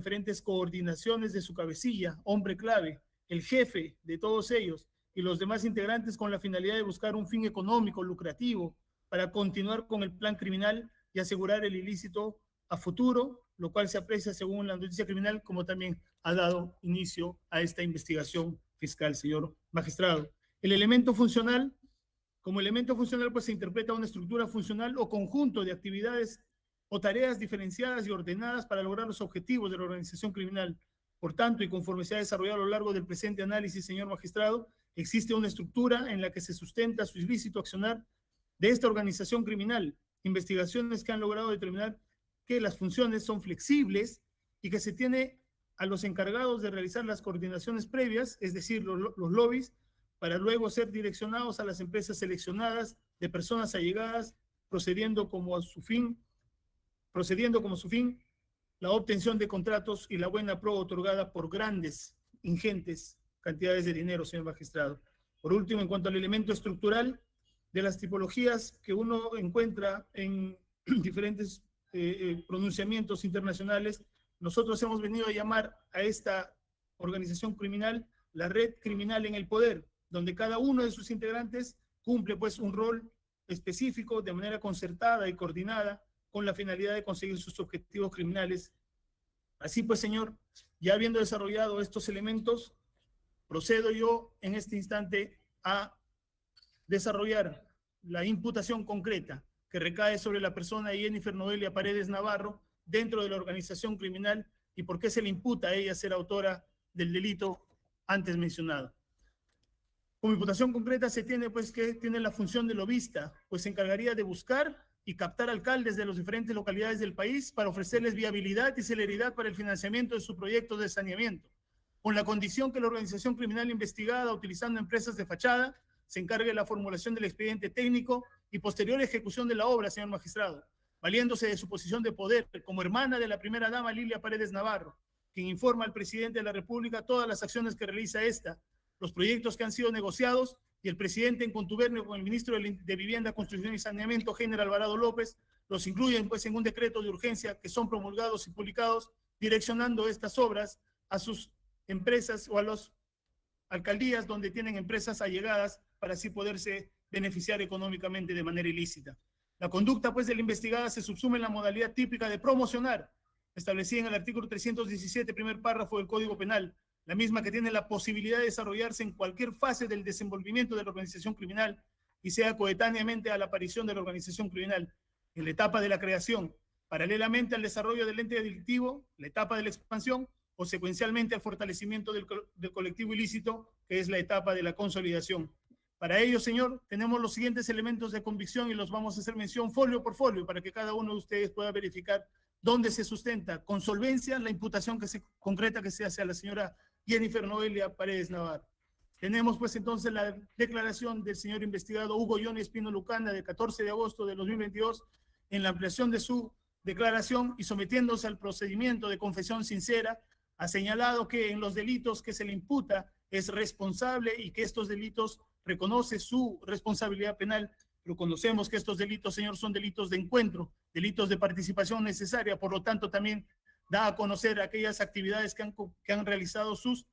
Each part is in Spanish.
diferentes coordinaciones de su cabecilla, hombre clave, el jefe de todos ellos y los demás integrantes con la finalidad de buscar un fin económico lucrativo para continuar con el plan criminal y asegurar el ilícito a futuro, lo cual se aprecia según la noticia criminal, como también ha dado inicio a esta investigación fiscal, señor magistrado. El elemento funcional, como elemento funcional, pues se interpreta una estructura funcional o conjunto de actividades o tareas diferenciadas y ordenadas para lograr los objetivos de la organización criminal. Por tanto, y conforme se ha desarrollado a lo largo del presente análisis, señor magistrado, existe una estructura en la que se sustenta su ilícito accionar de esta organización criminal, investigaciones que han logrado determinar que las funciones son flexibles y que se tiene a los encargados de realizar las coordinaciones previas, es decir, los lobbies, para luego ser direccionados a las empresas seleccionadas de personas allegadas, procediendo como su fin la obtención de contratos y la buena prueba otorgada por grandes, ingentes cantidades de dinero, señor magistrado. Por último, en cuanto al elemento estructural de las tipologías que uno encuentra en diferentes pronunciamientos internacionales, nosotros hemos venido a llamar a esta organización criminal la red criminal en el poder, donde cada uno de sus integrantes cumple pues un rol específico de manera concertada y coordinada con la finalidad de conseguir sus objetivos criminales. Así pues, señor, ya habiendo desarrollado estos elementos, procedo yo en este instante a desarrollar la imputación concreta que recae sobre la persona de Jennifer Noelia Paredes Navarro dentro de la organización criminal y por qué se le imputa a ella ser autora del delito antes mencionado. Como imputación concreta se tiene pues que tiene la función de lobista, pues se encargaría de buscar y captar alcaldes de las diferentes localidades del país para ofrecerles viabilidad y celeridad para el financiamiento de su proyecto de saneamiento, con la condición que la organización criminal investigada, utilizando empresas de fachada, se encargue de la formulación del expediente técnico y posterior ejecución de la obra, señor magistrado, valiéndose de su posición de poder como hermana de la primera dama Lilia Paredes Navarro, quien informa al presidente de la República todas las acciones que realiza esta, los proyectos que han sido negociados, y el presidente en contubernio con el ministro de Vivienda, Construcción y Saneamiento, Heiner Alvarado López, los incluyen pues en un decreto de urgencia que son promulgados y publicados, direccionando estas obras a sus empresas o a las alcaldías donde tienen empresas allegadas para así poderse beneficiar económicamente de manera ilícita. La conducta pues de la investigada se subsume en la modalidad típica de promocionar, establecida en el artículo 317, primer párrafo del Código Penal, la misma que tiene la posibilidad de desarrollarse en cualquier fase del desenvolvimiento de la organización criminal y sea coetáneamente a la aparición de la organización criminal, en la etapa de la creación, paralelamente al desarrollo del ente delictivo, la etapa de la expansión, o secuencialmente al fortalecimiento del colectivo ilícito, que es la etapa de la consolidación. Para ello, señor, tenemos los siguientes elementos de convicción y los vamos a hacer mención folio por folio para que cada uno de ustedes pueda verificar dónde se sustenta con solvencia la imputación concreta que se hace a la señora Jennifer Noelia Paredes Navarro. Tenemos pues entonces la declaración del señor investigado Hugo Johnny Espino Lucana de 14 de agosto de 2022 en la ampliación de su declaración y sometiéndose al procedimiento de confesión sincera, ha señalado que en los delitos que se le imputa es responsable y que estos delitos reconoce su responsabilidad penal, pero conocemos que estos delitos, señor, son delitos de encuentro, delitos de participación necesaria, por lo tanto también da a conocer aquellas actividades que han realizado sus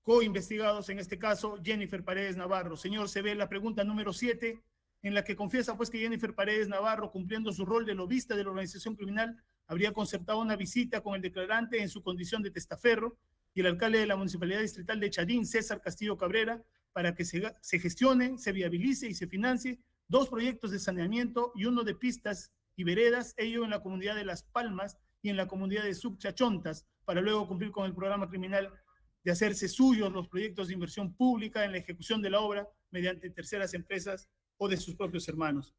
co-investigados, en este caso Jennifer Paredes Navarro. Señor, se ve la pregunta número 7, en la que confiesa pues que Jennifer Paredes Navarro, cumpliendo su rol de lobista de la organización criminal, habría concertado una visita con el declarante en su condición de testaferro y el alcalde de la Municipalidad Distrital de Chadín, César Castillo Cabrera, para que se gestione, se viabilice y se financie 2 proyectos de saneamiento y uno de pistas y veredas, ello en la comunidad de Las Palmas y en la comunidad de Subchachontas, para luego cumplir con el programa criminal de hacerse suyos los proyectos de inversión pública en la ejecución de la obra mediante terceras empresas o de sus propios hermanos.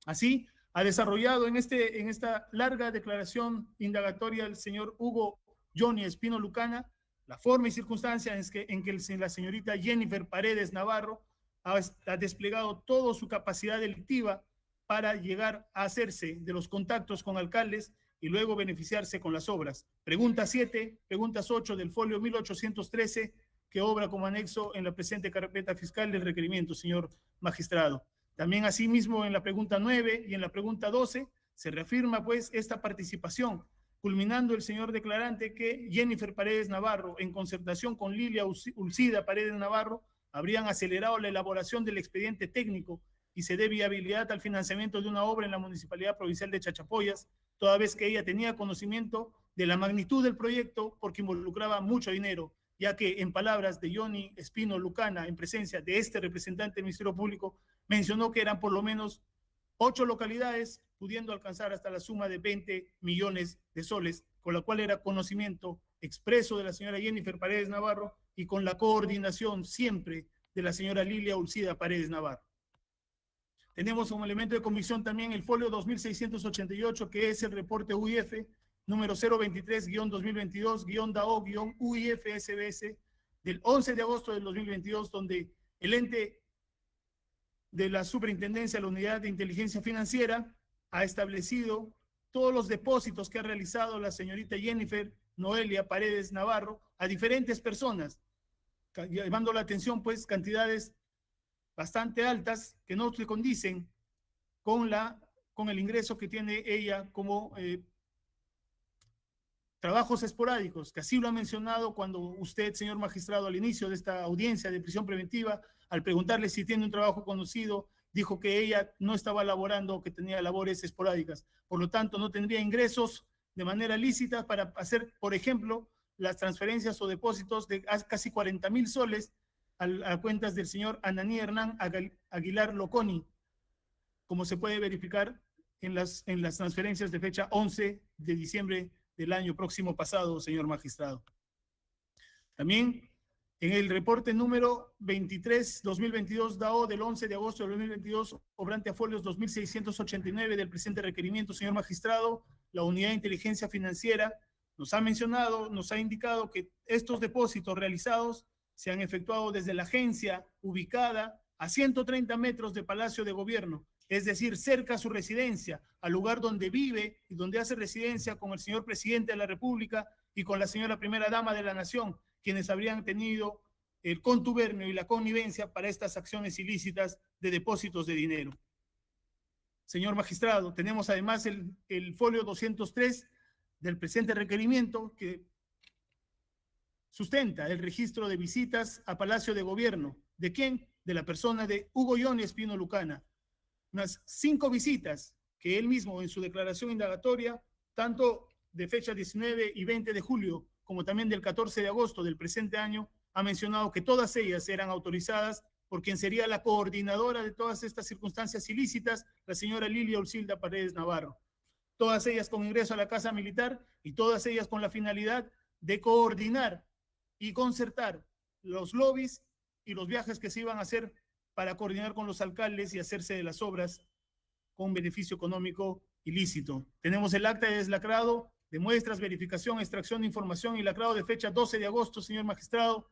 Así, ha desarrollado en esta larga declaración indagatoria el señor Hugo Johnny Espino Lucana la forma y circunstancia en que la señorita Jennifer Paredes Navarro ha desplegado toda su capacidad delictiva para llegar a hacerse de los contactos con alcaldes y luego beneficiarse con las obras. Pregunta 7, preguntas 8 del folio 1813, que obra como anexo en la presente carpeta fiscal del requerimiento, señor magistrado. También asimismo en la pregunta 9 y en la pregunta 12 se reafirma pues esta participación culminando el señor declarante que Jennifer Paredes Navarro, en concertación con Lilia Ulcida Paredes Navarro, habrían acelerado la elaboración del expediente técnico y se dé viabilidad al financiamiento de una obra en la Municipalidad Provincial de Chachapoyas, toda vez que ella tenía conocimiento de la magnitud del proyecto porque involucraba mucho dinero, ya que en palabras de Johnny Espino Lucana, en presencia de este representante del Ministerio Público, mencionó que eran por lo menos 8 localidades, pudiendo alcanzar hasta la suma de 20 millones de soles, con la cual era conocimiento expreso de la señora Jennifer Paredes Navarro y con la coordinación siempre de la señora Lilia Ulcida Paredes Navarro. Tenemos como elemento de comisión también el folio 2688, que es el reporte UIF número 023-2022-DAO-UIF-SBS del 11 de agosto del 2022, donde el ente de la Superintendencia de la Unidad de Inteligencia Financiera ha establecido todos los depósitos que ha realizado la señorita Jennifer Noelia Paredes Navarro a diferentes personas, llevando la atención pues cantidades bastante altas que no se condicen con el ingreso que tiene ella como trabajos esporádicos, que así lo ha mencionado cuando usted, señor magistrado, al inicio de esta audiencia de prisión preventiva, al preguntarle si tiene un trabajo conocido, dijo que ella no estaba laborando, que tenía labores esporádicas. Por lo tanto, no tendría ingresos de manera lícita para hacer, por ejemplo, las transferencias o depósitos de casi 40,000 soles a cuentas del señor Ananí Hernán Aguilar Loconi, como se puede verificar en las transferencias de fecha 11 de diciembre del año próximo pasado, señor magistrado. También en el reporte número 23-2022 DAO del 11 de agosto de 2022, obrante a folios 2689 del presente requerimiento, señor magistrado, la Unidad de Inteligencia Financiera nos ha mencionado, nos ha indicado que estos depósitos realizados se han efectuado desde la agencia ubicada a 130 metros de Palacio de Gobierno, es decir, cerca a su residencia, al lugar donde vive y donde hace residencia con el señor presidente de la República y con la señora primera dama de la Nación, quienes habrían tenido el contubernio y la connivencia para estas acciones ilícitas de depósitos de dinero. Señor magistrado, tenemos además el folio 203 del presente requerimiento que sustenta el registro de visitas a Palacio de Gobierno. ¿De quién? De la persona de Hugo Johnny Espino Lucana. Unas 5 visitas que él mismo en su declaración indagatoria, tanto de fecha 19 y 20 de julio, como también del 14 de agosto del presente año, ha mencionado que todas ellas eran autorizadas por quien sería la coordinadora de todas estas circunstancias ilícitas, la señora Lilia Ulcida Paredes Navarro. Todas ellas con ingreso a la Casa Militar y todas ellas con la finalidad de coordinar y concertar los lobbies y los viajes que se iban a hacer para coordinar con los alcaldes y hacerse de las obras con beneficio económico ilícito. Tenemos el acta de deslacrado de muestras, verificación, extracción de información y lacrado de fecha 12 de agosto, señor magistrado,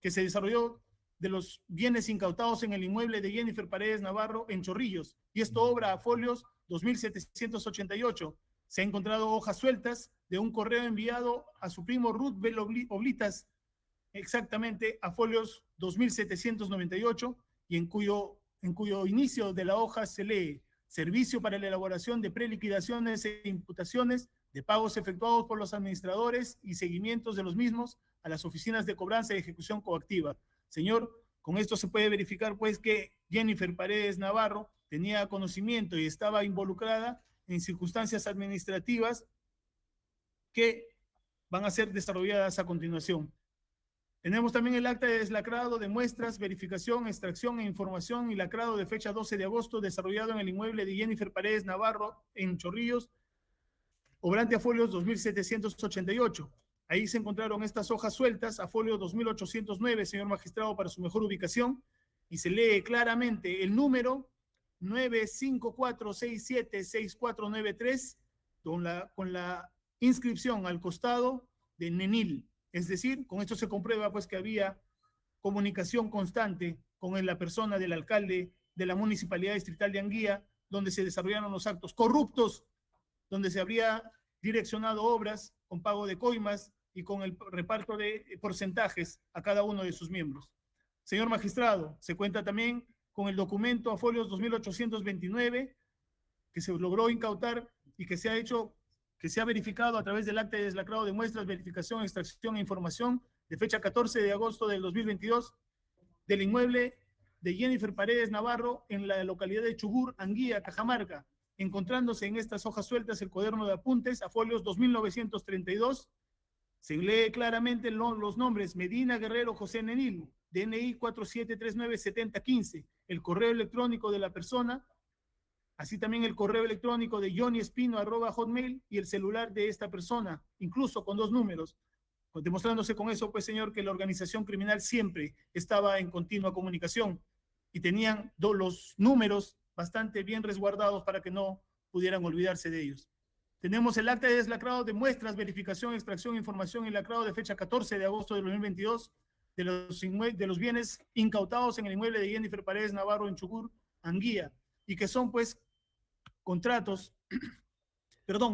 que se desarrolló de los bienes incautados en el inmueble de Jennifer Paredes Navarro en Chorrillos. Y esto obra a folios 2788. Se han encontrado hojas sueltas de un correo enviado a su primo Ruth Bel Oblitas, exactamente a folios 2798, y en cuyo inicio de la hoja se lee: servicio para la elaboración de preliquidaciones e imputaciones de pagos efectuados por los administradores y seguimientos de los mismos a las oficinas de cobranza y ejecución coactiva. Señor, con esto se puede verificar pues que Jennifer Paredes Navarro tenía conocimiento y estaba involucrada en circunstancias administrativas que van a ser desarrolladas a continuación. Tenemos también el acta de deslacrado de muestras, verificación, extracción e información y lacrado de fecha 12 de agosto desarrollado en el inmueble de Jennifer Paredes Navarro en Chorrillos, obrante a folios 2788. Ahí se encontraron estas hojas sueltas a folio 2809, señor magistrado, para su mejor ubicación, y se lee claramente el número 954676493 con la inscripción al costado de Nenil. Es decir, con esto se comprueba pues que había comunicación constante con la persona del alcalde de la Municipalidad Distrital de Anguía, donde se desarrollaron los actos corruptos, donde se habría direccionado obras con pago de coimas y con el reparto de porcentajes a cada uno de sus miembros. Señor magistrado, se cuenta también con el documento a folios 2829 que se logró incautar y que se ha hecho que se ha verificado a través del acta de deslacrado de muestras, verificación, extracción e información de fecha 14 de agosto del 2022 del inmueble de Jennifer Paredes Navarro en la localidad de Chugur, Anguía, Cajamarca, encontrándose en estas hojas sueltas el cuaderno de apuntes a folios 2932. Se lee claramente los nombres: Medina Guerrero José Nenil, DNI 47397015, el correo electrónico de la persona, así también el correo electrónico de johnnyespino@hotmail y el celular de esta persona, incluso con 2 números, demostrándose con eso, pues, señor, que la organización criminal siempre estaba en continua comunicación y tenían los números bastante bien resguardados para que no pudieran olvidarse de ellos. Tenemos el acta de deslacrado de muestras, verificación, extracción, información y lacrado de fecha 14 de agosto de 2022 de los bienes incautados en el inmueble de Jennifer Paredes Navarro en Chugur, Anguía, y que son, pues, contratos,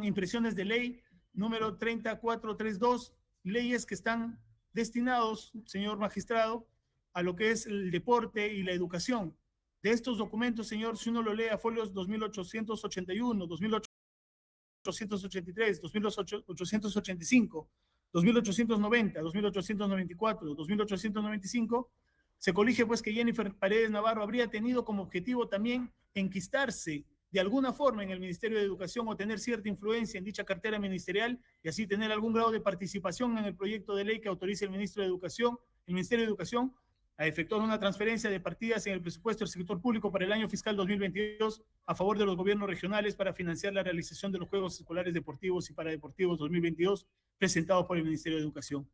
impresiones de ley número 3432, leyes que están destinados, señor magistrado, a lo que es el deporte y la educación. De estos documentos, señor, si uno lo lee a folios 2881, 2883, 2885, 2890, 2894, 2895, se colige, pues, que Jennifer Paredes Navarro habría tenido como objetivo también enquistarse de alguna forma en el Ministerio de Educación o tener cierta influencia en dicha cartera ministerial y así tener algún grado de participación en el proyecto de ley que autorice el Ministerio de Educación a efectuar una transferencia de partidas en el presupuesto del sector público para el año fiscal 2022 a favor de los gobiernos regionales para financiar la realización de los Juegos Escolares Deportivos y Paradeportivos 2022 presentados por el Ministerio de Educación.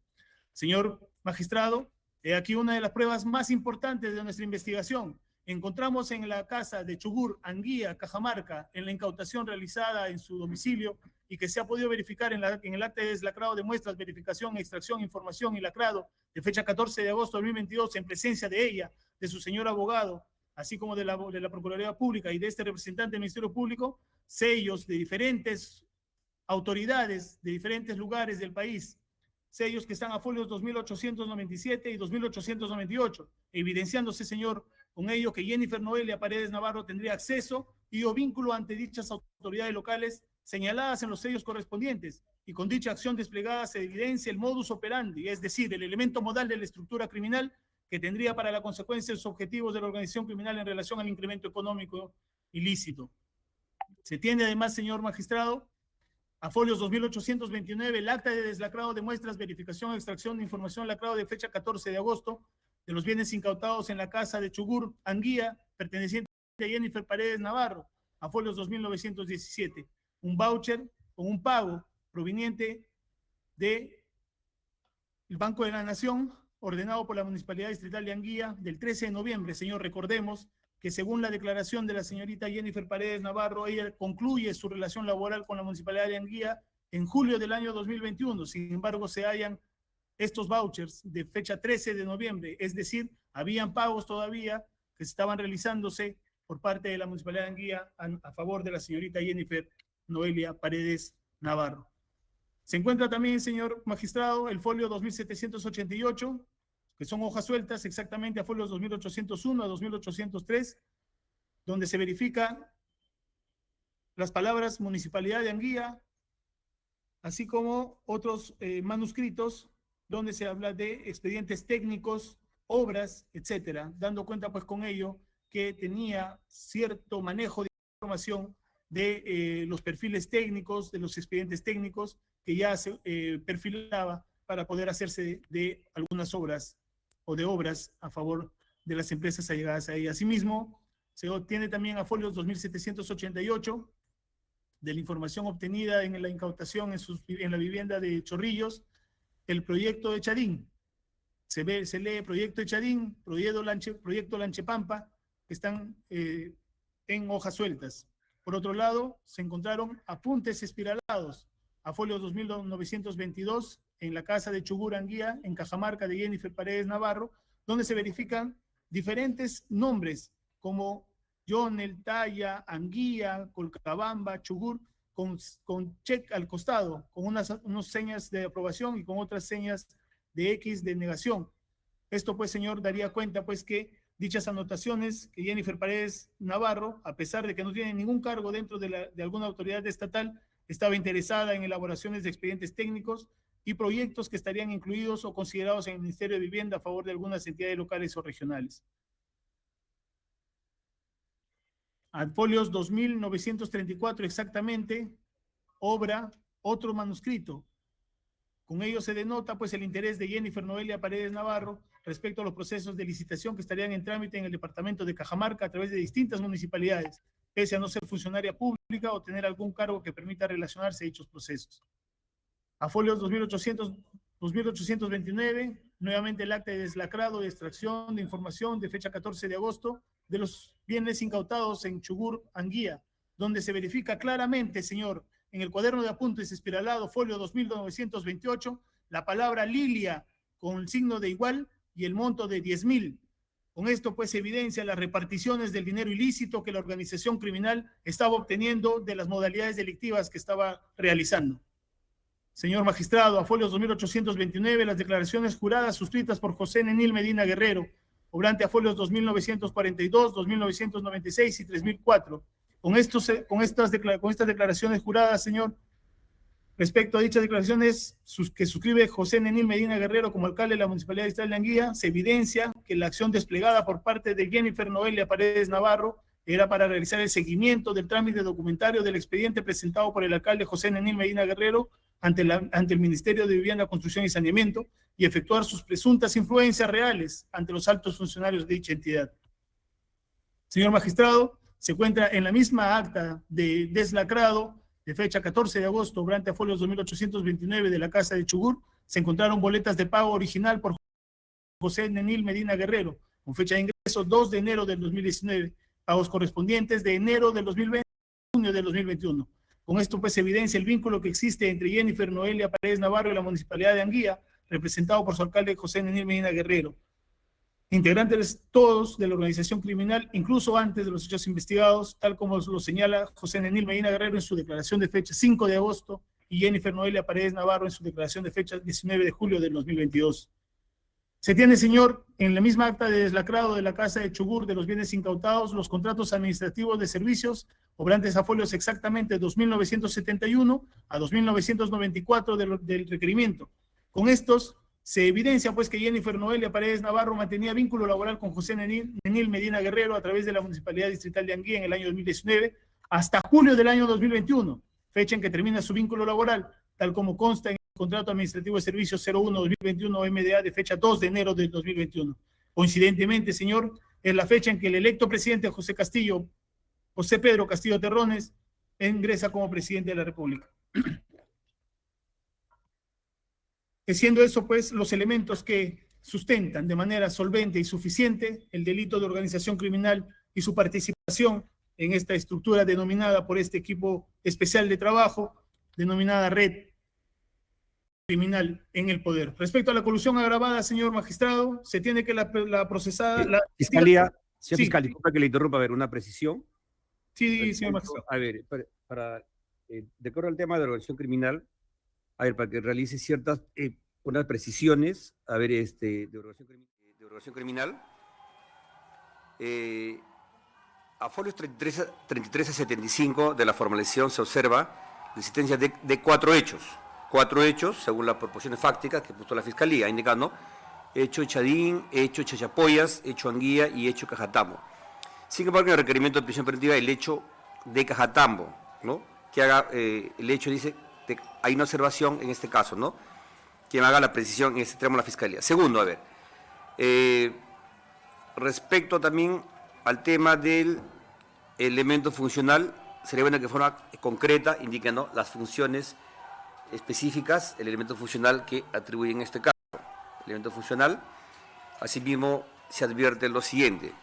Señor magistrado, aquí una de las pruebas más importantes de nuestra investigación. Encontramos en la casa de Chugur, Anguía, Cajamarca, en la incautación realizada en su domicilio y que se ha podido verificar en el acta de deslacrado de muestras, verificación, extracción, información y lacrado de fecha 14 de agosto de 2022, en presencia de ella, de su señor abogado, así como de la Procuraduría Pública y de este representante del Ministerio Público, sellos de diferentes autoridades de diferentes lugares del país, sellos que están a folios 2897 y 2898, evidenciándose, señor, con ello que Jennifer Noelia Paredes Navarro tendría acceso y o vínculo ante dichas autoridades locales señaladas en los sellos correspondientes, y con dicha acción desplegada se evidencia el modus operandi, es decir, el elemento modal de la estructura criminal que tendría para la consecuencia los objetivos de la organización criminal en relación al incremento económico ilícito. Se tiene además, señor magistrado, a folios 2829, el acta de deslacrado de muestras, verificación, extracción de información, lacrado de fecha 14 de agosto de los bienes incautados en la casa de Chugur, Anguía, perteneciente a Jennifer Paredes Navarro, a folios 2917. Un voucher con un pago proveniente del Banco de la Nación, ordenado por la Municipalidad Distrital de Anguía, del 13 de noviembre. Señor, recordemos que según la declaración de la señorita Jennifer Paredes Navarro, ella concluye su relación laboral con la Municipalidad de Anguía en julio del año 2021. Sin embargo, se hallan estos vouchers de fecha 13 de noviembre, es decir, habían pagos todavía que estaban realizándose por parte de la Municipalidad de Anguía a favor de la señorita Jennifer Noelia Paredes Navarro. Se encuentra también, señor magistrado, el folio 2788, que son hojas sueltas exactamente a folios 2801 a 2803, donde se verifican las palabras Municipalidad de Anguía, así como otros manuscritos donde se habla de expedientes técnicos, obras, etcétera, dando cuenta pues con ello que tenía cierto manejo de información de los perfiles técnicos, de los expedientes técnicos que ya se perfilaba para poder hacerse de algunas obras o de obras a favor de las empresas allegadas a ella. Asimismo, se obtiene también a folios 2788 de la información obtenida en la incautación en la vivienda de Chorrillos, el proyecto de Chadín. Se lee proyecto de Chadín, proyecto Lanchepampa, que están en hojas sueltas. Por otro lado, se encontraron apuntes espiralados a folio 2922 en la casa de Chugur Anguía, en Cajamarca, de Jennifer Paredes Navarro, donde se verifican diferentes nombres como Yonel, Taya, Anguía, Colcabamba, Chugur, con check al costado, con unas señas de aprobación y con otras señas de X de negación. Esto, pues, señor, daría cuenta, pues, que dichas anotaciones que Jennifer Paredes Navarro, a pesar de que no tiene ningún cargo dentro de alguna autoridad estatal, estaba interesada en elaboraciones de expedientes técnicos y proyectos que estarían incluidos o considerados en el Ministerio de Vivienda a favor de algunas entidades locales o regionales. Al folios 2934 exactamente, obra otro manuscrito. Con ello se denota pues el interés de Jennifer Noelia Paredes Navarro respecto a los procesos de licitación que estarían en trámite en el departamento de Cajamarca a través de distintas municipalidades, pese a no ser funcionaria pública o tener algún cargo que permita relacionarse a dichos procesos. A folios 2829, nuevamente el acta de deslacrado de extracción de información de fecha 14 de agosto de los bienes incautados en Chugur, Anguía, donde se verifica claramente, señor, en el cuaderno de apuntes espiralado, folio 2928, la palabra Lilia con el signo de igual y el monto de 10,000. Con esto, pues, se evidencia las reparticiones del dinero ilícito que la organización criminal estaba obteniendo de las modalidades delictivas que estaba realizando. Señor magistrado, a folios 2829, las declaraciones juradas suscritas por José Nenil Medina Guerrero, obrante a folios 2942, 2996 y 3004. Con estas declaraciones juradas, señor, respecto a dichas declaraciones que suscribe José Nenil Medina Guerrero como alcalde de la Municipalidad Distrital de Anguía, se evidencia que la acción desplegada por parte de Jennifer Noelia Paredes Navarro era para realizar el seguimiento del trámite documentario del expediente presentado por el alcalde José Nenil Medina Guerrero ante el Ministerio de Vivienda, Construcción y Saneamiento y efectuar sus presuntas influencias reales ante los altos funcionarios de dicha entidad. Señor magistrado, se encuentra en la misma acta de deslacrado de fecha 14 de agosto, obrante a folios 2829 de la Casa de Chugur, se encontraron boletas de pago original por José Nenil Medina Guerrero, con fecha de ingreso 2 de enero del 2019, pagos correspondientes de enero del 2020 y junio del 2021. Con esto, pues, se evidencia el vínculo que existe entre Jennifer Noelia Paredes Navarro y la Municipalidad de Anguía, representado por su alcalde José Nenil Medina Guerrero. Integrantes todos de la organización criminal, incluso antes de los hechos investigados, tal como lo señala José Nenil Medina Guerrero en su declaración de fecha 5 de agosto y Jennifer Noelia Paredes Navarro en su declaración de fecha 19 de julio del 2022. Se tiene, señor, en la misma acta de deslacrado de la Casa de Chugur de los bienes incautados, los contratos administrativos de servicios, obrantes a folios exactamente 2.971 a 2.994 del requerimiento. Con estos se evidencia, pues, que Jennifer Noelia Paredes Navarro mantenía vínculo laboral con José Nenil Medina Guerrero a través de la Municipalidad Distrital de Anguía en el año 2019 hasta julio del año 2021, fecha en que termina su vínculo laboral, tal como consta en el Contrato Administrativo de Servicios 01-2021 MDA de fecha 2 de enero del 2021. Coincidentemente, señor, es la fecha en que el electo presidente José Pedro Castillo Terrones ingresa como presidente de la República. Siendo eso, pues, los elementos que sustentan de manera solvente y suficiente el delito de organización criminal y su participación en esta estructura denominada por este equipo especial de trabajo, denominada red criminal en el poder. Respecto a la colusión agravada, señor magistrado, se tiene que la procesada... Fiscalía, señor fiscal, disculpa que le interrumpa, a ver, una precisión. Sí, señor magistrado. A ver, de acuerdo al tema de la organización criminal, a ver, para que realice ciertas unas precisiones, a ver, de organización criminal, a folios 33 a 75 de la formalización se observa la existencia de cuatro hechos, según las proporciones fácticas que puso la Fiscalía, indicando hecho Chadín, hecho Chachapoyas, hecho Anguía y hecho Cajatambo. Sin embargo, en el requerimiento de prisión preventiva, el hecho de Cajatambo, ¿no? Que haga, el hecho dice, hay una observación en este caso, ¿no? Que me haga la precisión en este tramo de la Fiscalía. Segundo, a ver, respecto también al tema del elemento funcional, sería bueno que de forma concreta indiquen, ¿no?, las funciones específicas, el elemento funcional que atribuye en este caso. El elemento funcional, asimismo, se advierte lo siguiente.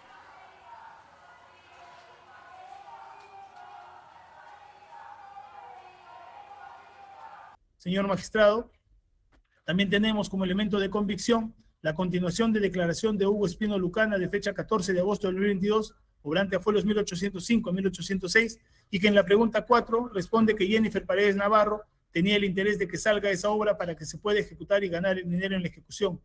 Señor magistrado, también tenemos como elemento de convicción la continuación de declaración de Hugo Espino Lucana de fecha 14 de agosto del 2022, obrante a folios 1805 a 1806, y que en la pregunta 4 responde que Jennifer Paredes Navarro tenía el interés de que salga esa obra para que se pueda ejecutar y ganar el dinero en la ejecución.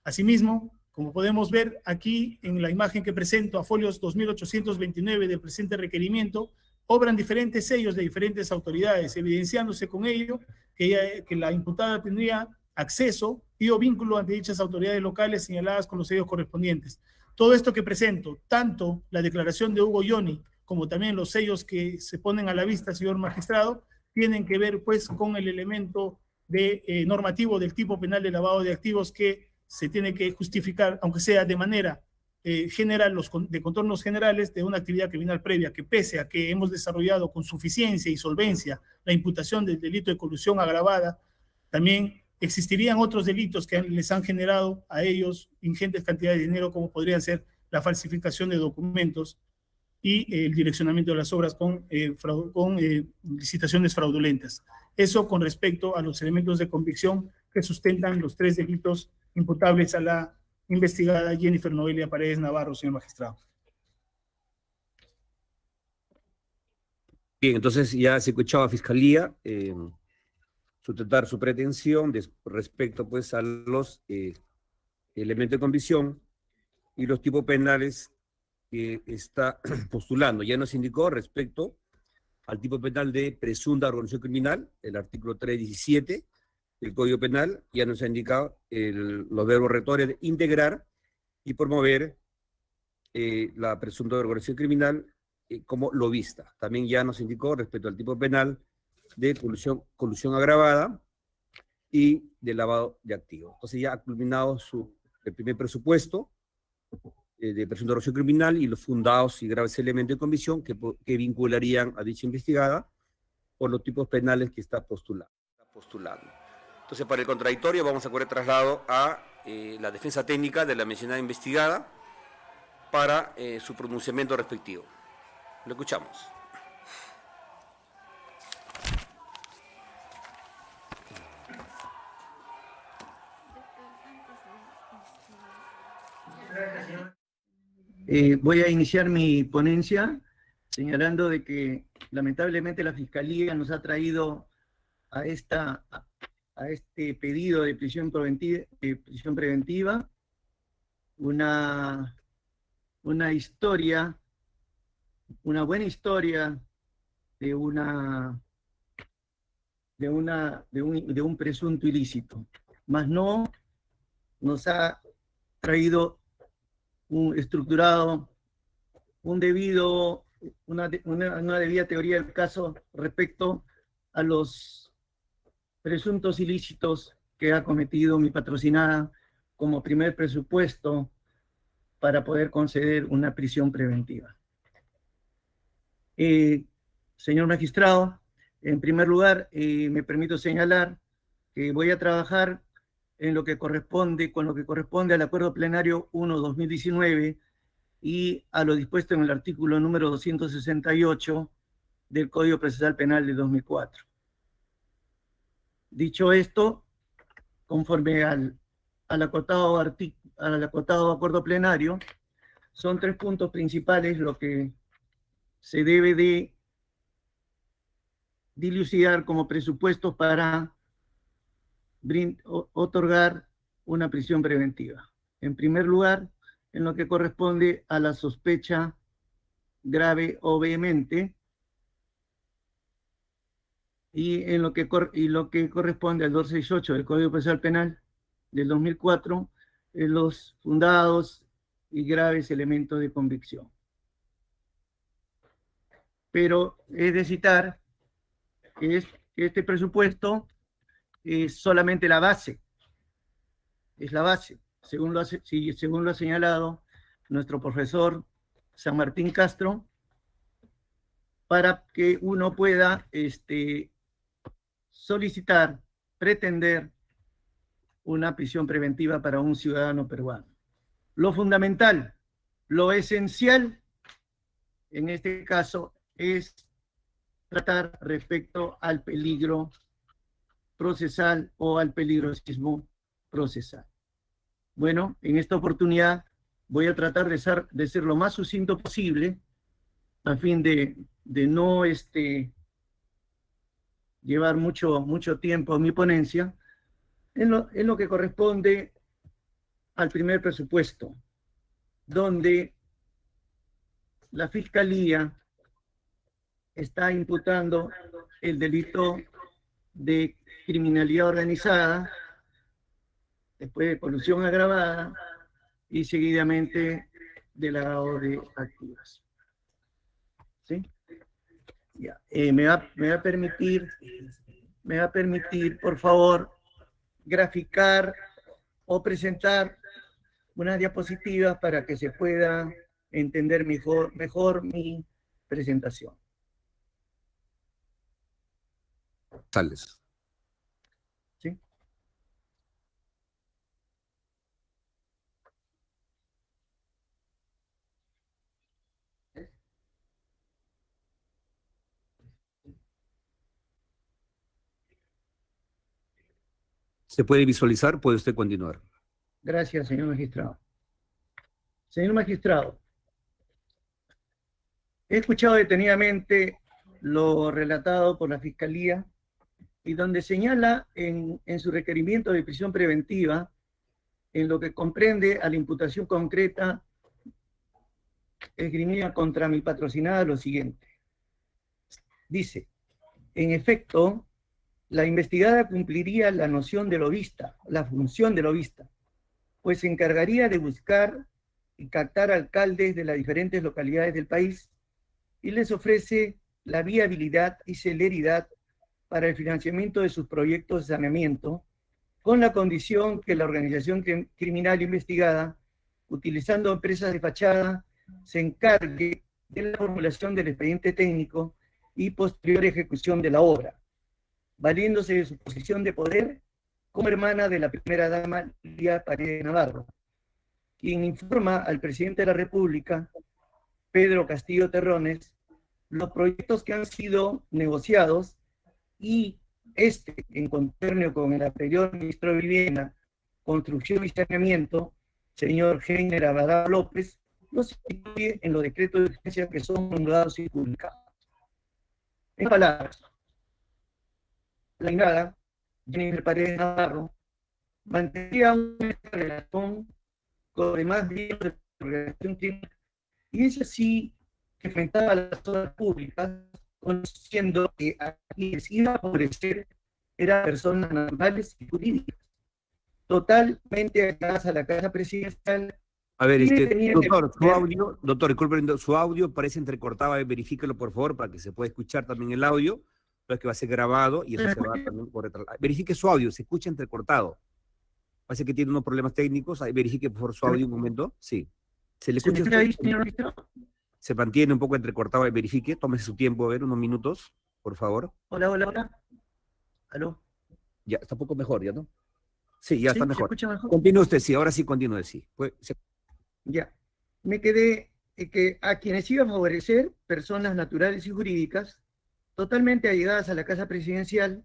Asimismo, como podemos ver aquí en la imagen que presento a folios 2829 del presente requerimiento, obran diferentes sellos de diferentes autoridades, evidenciándose con ello que la imputada tendría acceso y o vínculo ante dichas autoridades locales señaladas con los sellos correspondientes. Todo esto que presento, tanto la declaración de Hugo Yoni como también los sellos que se ponen a la vista, señor magistrado, tienen que ver pues con el elemento normativo del tipo penal de lavado de activos que se tiene que justificar, aunque sea de manera general, de contornos generales de una actividad criminal previa, que pese a que hemos desarrollado con suficiencia y solvencia la imputación del delito de colusión agravada, también existirían otros delitos que les han generado a ellos ingentes cantidades de dinero, como podrían ser la falsificación de documentos y el direccionamiento de las obras con licitaciones fraudulentas. Eso con respecto a los elementos de convicción que sustentan los 3 delitos imputables a la investigada Jennifer Noelia Paredes Navarro, señor magistrado. Bien, entonces ya se escuchaba a Fiscalía sustentar su pretensión respecto pues a los elementos de convicción y los tipos penales que está postulando. Ya nos indicó respecto al tipo penal de presunta organización criminal, el artículo 317 del Código Penal, ya nos ha indicado los verbos rectores de integrar y promover la presunta organización criminal como lobista. También ya nos indicó respecto al tipo penal de colusión agravada y de lavado de activos. Entonces ya ha culminado el primer presupuesto de presunta organización criminal y los fundados y graves elementos de convicción que vincularían a dicha investigada por los tipos penales que está postulando. Entonces, para el contradictorio vamos a correr traslado a la defensa técnica de la mencionada investigada para su pronunciamiento respectivo. Lo escuchamos. Voy a iniciar mi ponencia señalando de que lamentablemente la Fiscalía nos ha traído a este pedido de prisión preventiva una historia, una buena historia de un presunto ilícito, mas no nos ha traído una debida teoría del caso respecto a los presuntos ilícitos que ha cometido mi patrocinada como primer presupuesto para poder conceder una prisión preventiva. Señor magistrado, en primer lugar, me permito señalar que voy a trabajar con lo que corresponde al Acuerdo Plenario 1/2019 y a lo dispuesto en el artículo número 268 del Código Procesal Penal de 2004. Dicho esto, conforme al acotado acuerdo plenario, son 3 puntos principales lo que se debe de dilucidar como presupuestos para otorgar una prisión preventiva. En primer lugar, en lo que corresponde a la sospecha grave o vehemente, y lo que corresponde al 268 del Código Procesal Penal del 2004, en los fundados y graves elementos de convicción. Pero es de citar que este presupuesto es solamente la base, es la base, según lo ha señalado nuestro profesor San Martín Castro, para que uno pueda solicitar, pretender una prisión preventiva para un ciudadano peruano. Lo fundamental, lo esencial, en este caso, es tratar respecto al peligro procesal o al peligrosismo procesal. Bueno, en esta oportunidad voy a tratar de ser lo más sucinto posible a fin de no llevar mucho tiempo a mi ponencia en lo que corresponde al primer presupuesto, donde la Fiscalía está imputando el delito de criminalidad organizada, después de colusión agravada y seguidamente de lavado de activos. ¿Sí? Ya. Me va a permitir, por favor, graficar o presentar unas diapositivas para que se pueda entender mejor mi presentación. Sales. ¿Sí? ¿Se puede visualizar? ¿Puede usted continuar? Gracias, señor magistrado. Señor magistrado, he escuchado detenidamente lo relatado por la Fiscalía y donde señala en su requerimiento de prisión preventiva, en lo que comprende a la imputación concreta esgrimida contra mi patrocinada, lo siguiente. Dice, en efecto, la investigada cumpliría la noción de lobista, la función de lobista, pues se encargaría de buscar y captar alcaldes de las diferentes localidades del país y les ofrece la viabilidad y celeridad para el financiamiento de sus proyectos de saneamiento, con la condición que la organización criminal investigada, utilizando empresas de fachada, se encargue de la formulación del expediente técnico y posterior ejecución de la obra, valiéndose de su posición de poder como hermana de la primera dama Lilia Paredes Navarro, quien informa al presidente de la República, Pedro Castillo Terrones, los proyectos que han sido negociados y en contubernio con el anterior ministro de Vivienda, Construcción y Saneamiento, señor Heiner Abadá López, los incluye en los decretos de urgencia que son nombrados y publicados. En palabras, la ingeniera Jennifer Paredes Navarro mantendría una relación con los demás miembros de la organización criminal y es así que enfrentaba a las obras públicas, conociendo que a quienes iba a favorecer eran personas naturales y jurídicas, totalmente allegadas a la casa presidencial. A ver, doctor, su audio, doctor, disculpe, su audio parece entrecortado, verifíquelo por favor para que se pueda escuchar también el audio, pero es que va a ser grabado y eso se va también por detrás. Verifique su audio, se escucha entrecortado. Parece que tiene unos problemas técnicos, ahí verifique por favor su audio un momento, sí. ¿Se le escucha? Se mantiene un poco entrecortado, verifique, tómese su tiempo, a ver, unos minutos, por favor. Hola. ¿Aló? Ya, está un poco mejor, ¿ya no? Sí, ya está mejor. ¿Se escucha mejor? Continúe usted, sí, ahora sí continúe, sí. Ya, me quedé que a quienes iba a favorecer personas naturales y jurídicas, totalmente allegadas a la casa presidencial,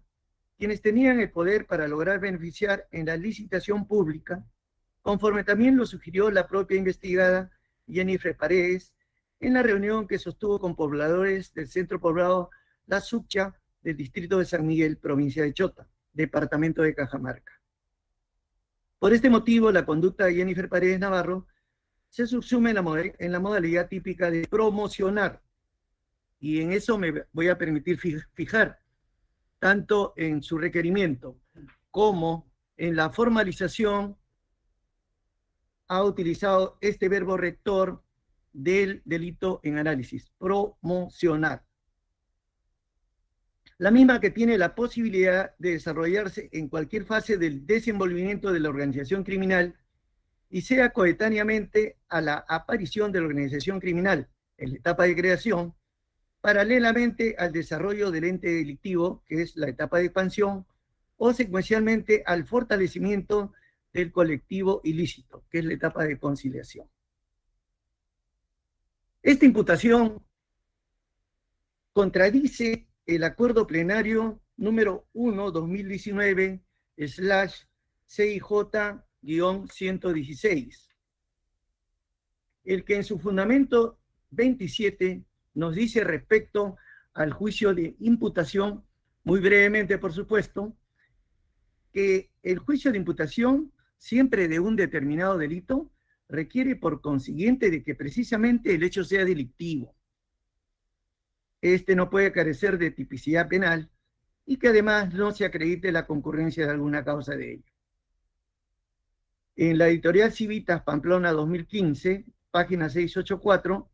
quienes tenían el poder para lograr beneficiar en la licitación pública, conforme también lo sugirió la propia investigada Jennifer Paredes, en la reunión que sostuvo con pobladores del centro poblado La Sucha del distrito de San Miguel, provincia de Chota, departamento de Cajamarca. Por este motivo, la conducta de Jennifer Paredes Navarro se subsume en la modalidad típica de promocionar, y en eso me voy a permitir fijar, tanto en su requerimiento como en la formalización, ha utilizado este verbo rector del delito en análisis, promocionar. La misma que tiene la posibilidad de desarrollarse en cualquier fase del desenvolvimiento de la organización criminal y sea coetáneamente a la aparición de la organización criminal en la etapa de creación, paralelamente al desarrollo del ente delictivo, que es la etapa de expansión, o secuencialmente al fortalecimiento del colectivo ilícito, que es la etapa de conciliación. Esta imputación contradice el acuerdo plenario número 1/2019/CIJ-116, el que en su fundamento 27 nos dice respecto al juicio de imputación, muy brevemente por supuesto, que el juicio de imputación siempre de un determinado delito requiere por consiguiente de que precisamente el hecho sea delictivo. este no puede carecer de tipicidad penal y que además no se acredite la concurrencia de alguna causa de ello. En la editorial Civitas Pamplona 2015, página 684,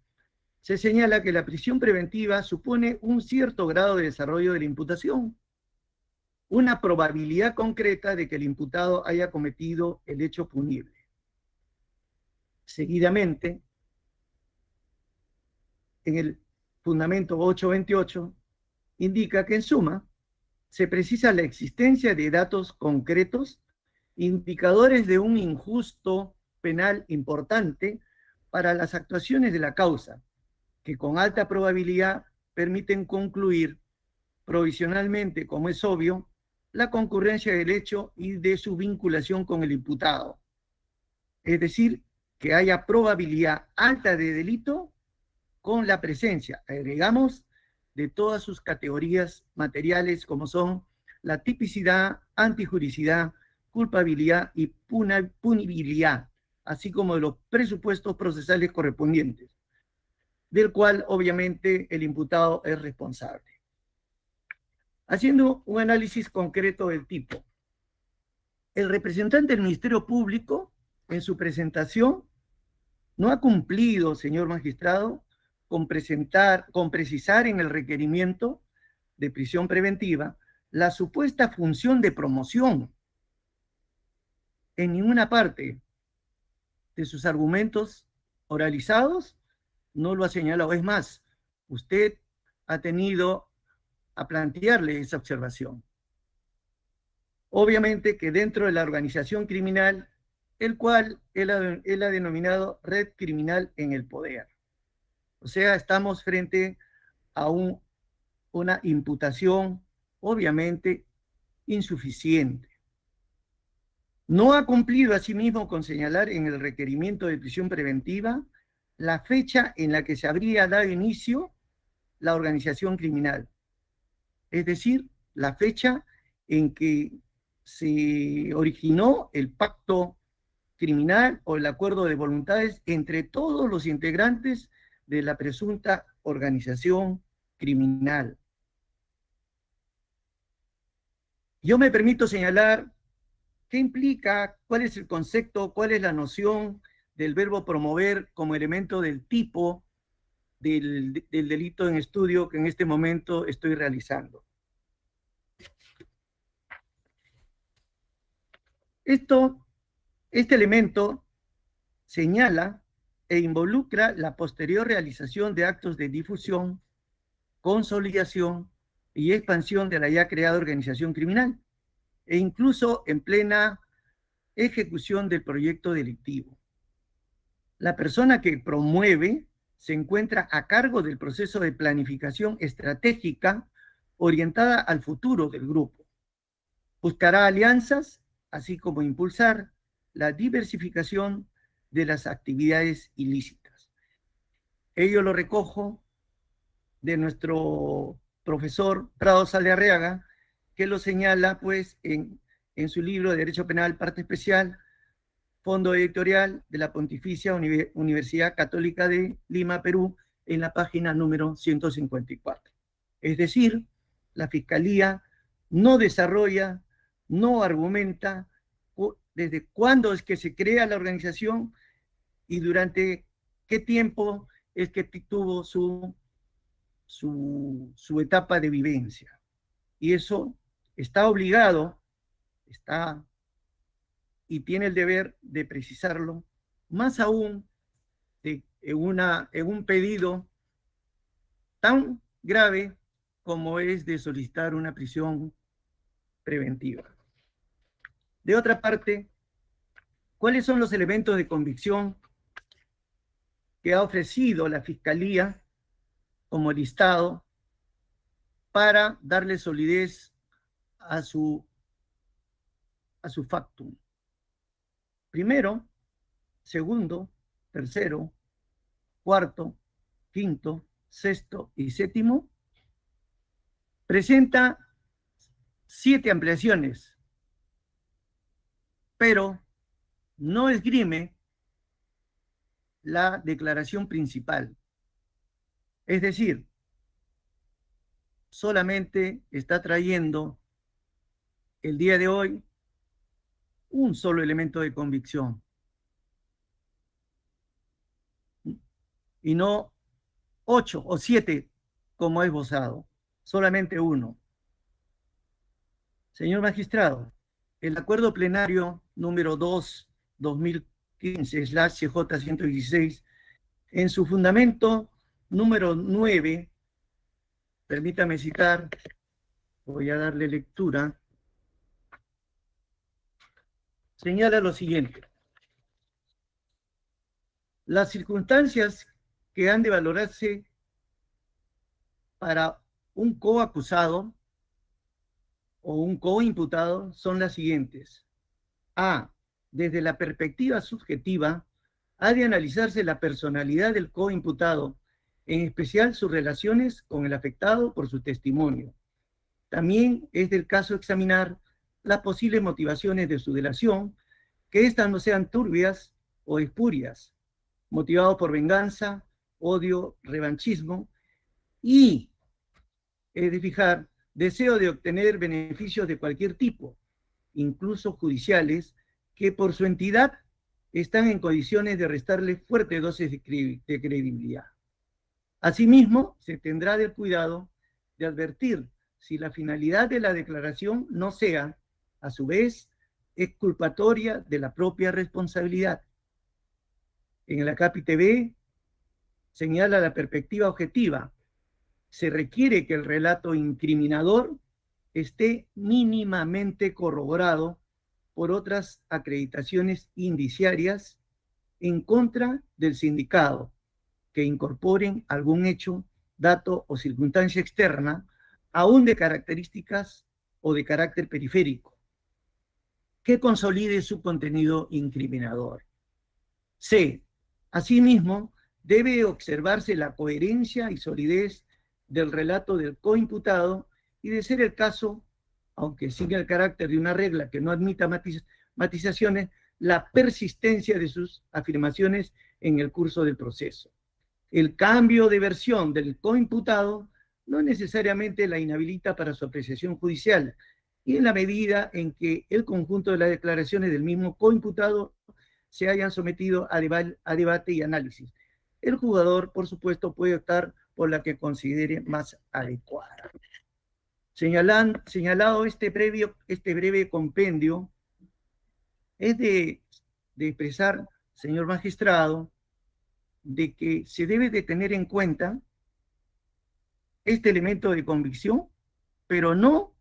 se señala que la prisión preventiva supone un cierto grado de desarrollo de la imputación, una probabilidad concreta de que el imputado haya cometido el hecho punible. Seguidamente, en el fundamento 828, indica que en suma se precisa la existencia de datos concretos, indicadores de un injusto penal importante para las actuaciones de la causa, que con alta probabilidad permiten concluir provisionalmente, como es obvio, la concurrencia del hecho y de su vinculación con el imputado. Es decir, que haya probabilidad alta de delito con la presencia, agregamos, de todas sus categorías materiales como son la tipicidad, antijuricidad, culpabilidad y punibilidad, así como de los presupuestos procesales correspondientes, del cual obviamente el imputado es responsable. Haciendo un análisis concreto del tipo, el representante del Ministerio Público en su presentación no ha cumplido, señor magistrado, con precisar en el requerimiento de prisión preventiva la supuesta función de promoción. En ninguna parte de sus argumentos oralizados no lo ha señalado. Es más, usted ha tenido a plantearle esa observación. Obviamente que dentro de la organización criminal, el cual él ha denominado red criminal en el poder. O sea, estamos frente a una imputación obviamente insuficiente. No ha cumplido asimismo con señalar en el requerimiento de prisión preventiva la fecha en la que se habría dado inicio la organización criminal. Es decir, la fecha en que se originó el pacto criminal o el acuerdo de voluntades entre todos los integrantes de la presunta organización criminal. Yo me permito señalar qué implica, cuál es el concepto, cuál es la noción del verbo promover como elemento del tipo del delito en estudio que en este momento estoy realizando. Este elemento señala e involucra la posterior realización de actos de difusión, consolidación y expansión de la ya creada organización criminal, e incluso en plena ejecución del proyecto delictivo. La persona que promueve se encuentra a cargo del proceso de planificación estratégica orientada al futuro del grupo. Buscará alianzas, así como impulsar la diversificación de las actividades ilícitas. Ello lo recojo de nuestro profesor Prado Saldarriaga, que lo señala pues en su libro de Derecho Penal, parte especial, fondo editorial de la Pontificia Universidad Católica de Lima, Perú, en la página número 154. Es decir, la Fiscalía no desarrolla, no argumenta desde cuándo es que se crea la organización y durante qué tiempo es que tuvo su etapa de vivencia. Y eso está obligado, y tiene el deber de precisarlo, más aún en un pedido tan grave como es de solicitar una prisión preventiva. De otra parte, ¿cuáles son los elementos de convicción que ha ofrecido la Fiscalía como listado para darle solidez a su factum? Primero, segundo, tercero, cuarto, quinto, sexto y séptimo, presenta 7 ampliaciones, pero no esgrime la declaración principal. Es decir, solamente está trayendo el día de hoy un solo elemento de convicción y no 8 o 7 como ha esbozado, solamente uno. Señor magistrado, el acuerdo plenario número 2/2015/CJ-116, en su fundamento número 9, permítame citar, voy a darle lectura, señala lo siguiente: las circunstancias que han de valorarse para un coacusado o un coimputado son las siguientes. A. Desde la perspectiva subjetiva, ha de analizarse la personalidad del coimputado, en especial sus relaciones con el afectado por su testimonio. También es del caso examinar las posibles motivaciones de su delación, que éstas no sean turbias o espurias, motivados por venganza, odio, revanchismo, y es de fijar deseo de obtener beneficios de cualquier tipo, incluso judiciales, que por su entidad están en condiciones de restarle fuertes dosis de credibilidad. Asimismo, se tendrá el cuidado de advertir si la finalidad de la declaración no sea, a su vez, exculpatoria de la propia responsabilidad. En el acápite B señala la perspectiva objetiva. Se requiere que el relato incriminador esté mínimamente corroborado por otras acreditaciones indiciarias en contra del sindicado, que incorporen algún hecho, dato o circunstancia externa, aún de características o de carácter periférico, que consolide su contenido incriminador. C. Asimismo, debe observarse la coherencia y solidez del relato del coimputado y, de ser el caso, aunque siga el carácter de una regla que no admita matizaciones, la persistencia de sus afirmaciones en el curso del proceso. El cambio de versión del coimputado no necesariamente la inhabilita para su apreciación judicial, y en la medida en que el conjunto de las declaraciones del mismo coimputado se hayan sometido a debate y análisis, el juzgador, por supuesto, puede optar por la que considere más adecuada. Señalado este breve compendio, es de expresar, señor magistrado, de que se debe de tener en cuenta este elemento de convicción, pero no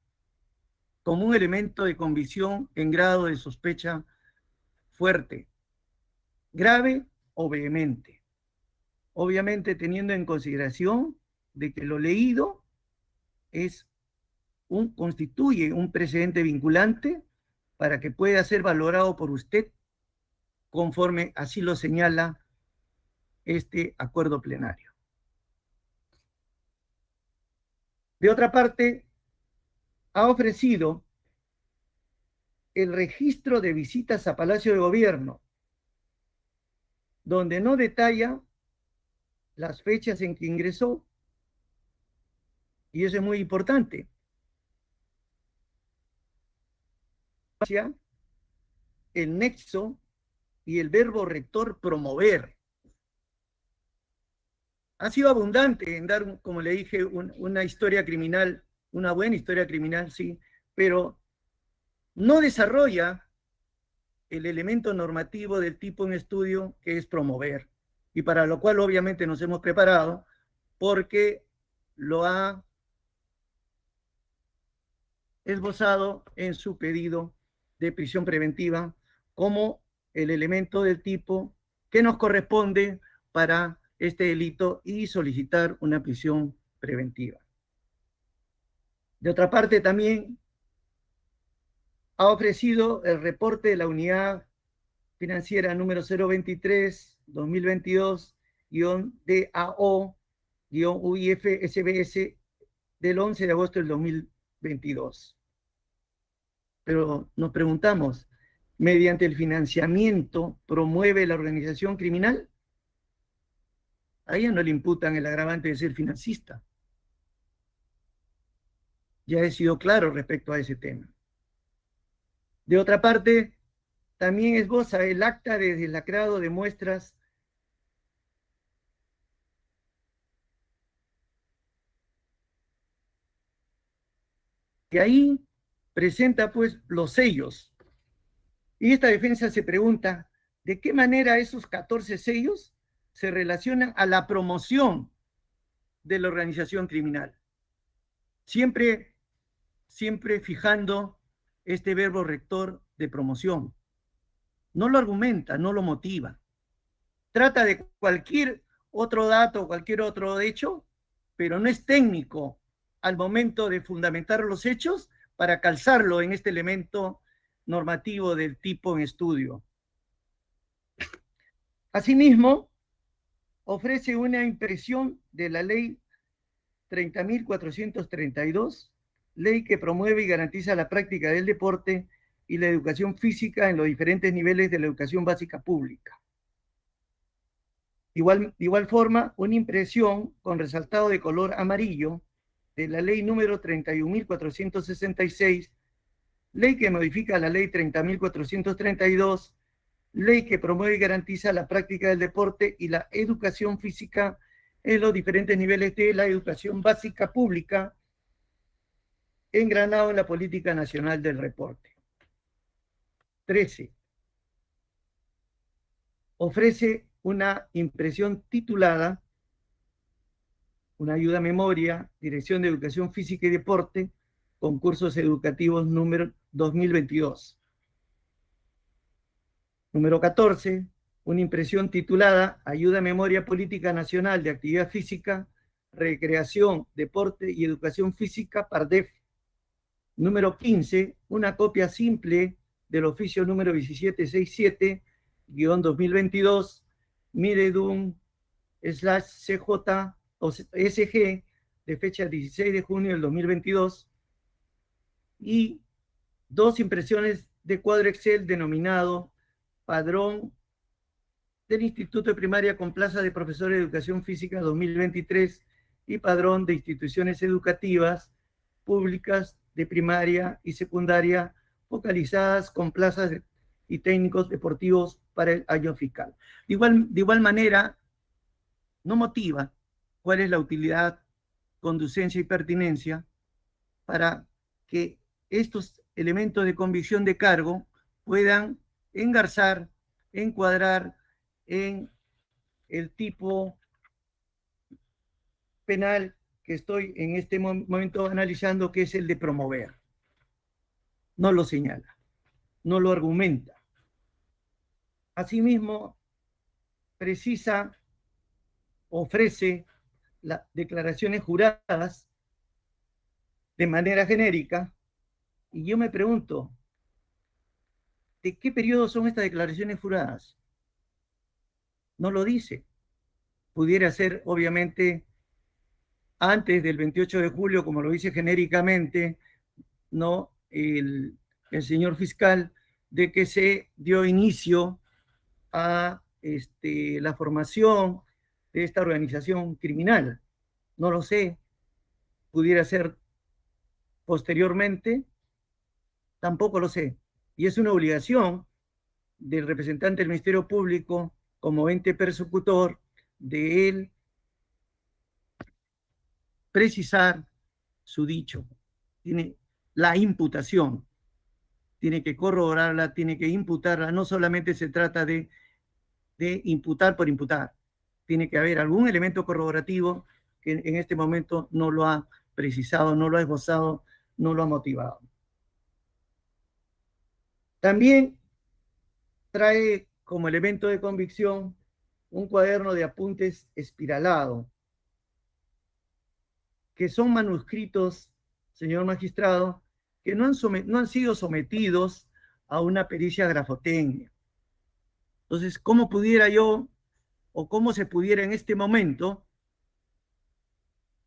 como un elemento de convicción en grado de sospecha fuerte, grave o vehemente. Obviamente teniendo en consideración de que lo leído constituye un precedente vinculante para que pueda ser valorado por usted conforme así lo señala este acuerdo plenario. De otra parte, ha ofrecido el registro de visitas a Palacio de Gobierno, donde no detalla las fechas en que ingresó, y eso es muy importante. El nexo y el verbo rector promover. Ha sido abundante en dar, como le dije, una historia criminal, una buena historia criminal, sí, pero no desarrolla el elemento normativo del tipo en estudio que es promover, y para lo cual obviamente nos hemos preparado, porque lo ha esbozado en su pedido de prisión preventiva como el elemento del tipo que nos corresponde para este delito y solicitar una prisión preventiva. De otra parte, también ha ofrecido el reporte de la unidad financiera número 023-2022-DAO-UIF-SBS del 11 de agosto del 2022. Pero nos preguntamos, ¿mediante el financiamiento promueve la organización criminal? A ella no le imputan el agravante de ser financista. Ya he sido claro respecto a ese tema. De otra parte, también esboza el acta de deslacrado de muestras que ahí presenta pues los sellos. Y esta defensa se pregunta, ¿de qué manera esos 14 sellos se relacionan a la promoción de la organización criminal? Siempre fijando este verbo rector de promoción. No lo argumenta, no lo motiva. Trata de cualquier otro dato, cualquier otro hecho, pero no es técnico al momento de fundamentar los hechos para calzarlo en este elemento normativo del tipo en estudio. Asimismo, ofrece una impresión de la ley 30.432, ley que promueve y garantiza la práctica del deporte y la educación física en los diferentes niveles de la educación básica pública. De igual forma, una impresión con resaltado de color amarillo de la ley número 31.466, ley que modifica la ley 30.432, ley que promueve y garantiza la práctica del deporte y la educación física en los diferentes niveles de la educación básica pública, engranado en la Política Nacional del Deporte. 13. Ofrece una impresión titulada una ayuda a memoria, Dirección de Educación Física y Deporte, concursos educativos número 2022. Número 14, una impresión titulada Ayuda a Memoria Política Nacional de Actividad Física, Recreación, Deporte y Educación Física, PARDEF. Número 15, una copia simple del oficio número 1767-2022, Miredum/CJ o SG, de fecha 16 de junio del 2022, y dos impresiones de cuadro Excel denominado Padrón del Instituto de Primaria con plaza de profesor de Educación Física 2023 y Padrón de instituciones educativas públicas de primaria y secundaria focalizadas con plazas y técnicos deportivos para el año fiscal. De igual manera, no motiva cuál es la utilidad, conducencia y pertinencia para que estos elementos de convicción de cargo puedan engarzar, encuadrar en el tipo penal que estoy en este momento analizando, que es el de promover. No lo señala, no lo argumenta. Asimismo, precisa, ofrece las declaraciones juradas de manera genérica, y yo me pregunto, ¿de qué periodo son estas declaraciones juradas? No lo dice. Pudiera ser, obviamente, antes del 28 de julio, como lo dice genéricamente, ¿no? El señor fiscal, de que se dio inicio a la formación de esta organización criminal. No lo sé. Pudiera ser posteriormente, tampoco lo sé. Y es una obligación del representante del Ministerio Público como ente persecutor de él precisar su dicho. Tiene la imputación, tiene que corroborarla, tiene que imputarla. No solamente se trata de imputar por imputar. Tiene que haber algún elemento corroborativo que en este momento no lo ha precisado, no lo ha esbozado, no lo ha motivado. También trae como elemento de convicción un cuaderno de apuntes espiralado, que son manuscritos, señor magistrado, que no han sido sometidos a una pericia grafotécnica. Entonces, ¿cómo pudiera yo, o cómo se pudiera en este momento,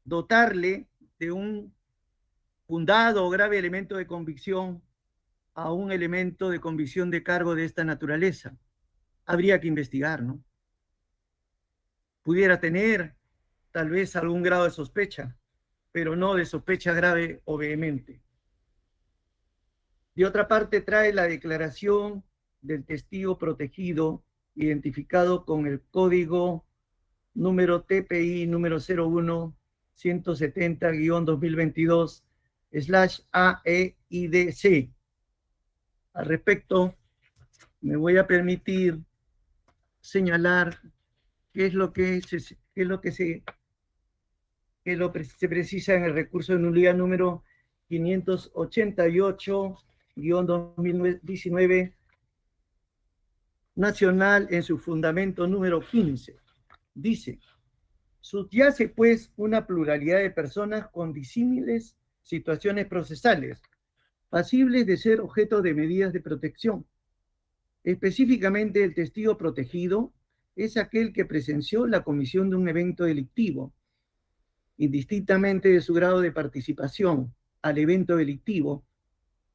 dotarle de un fundado o grave elemento de convicción a un elemento de convicción de cargo de esta naturaleza? Habría que investigar, ¿no? Pudiera tener tal vez algún grado de sospecha, pero no de sospecha grave o vehemente. De otra parte, trae la declaración del testigo protegido, identificado con el código número TPI número 01-170-2022/AEIDC. Al respecto, me voy a permitir señalar qué es lo que se precisa en el recurso de nulidad número 588-2019 nacional en su fundamento número 15. Dice: subyace pues una pluralidad de personas con disímiles situaciones procesales, pasibles de ser objeto de medidas de protección. Específicamente, el testigo protegido es aquel que presenció la comisión de un evento delictivo, indistintamente de su grado de participación al evento delictivo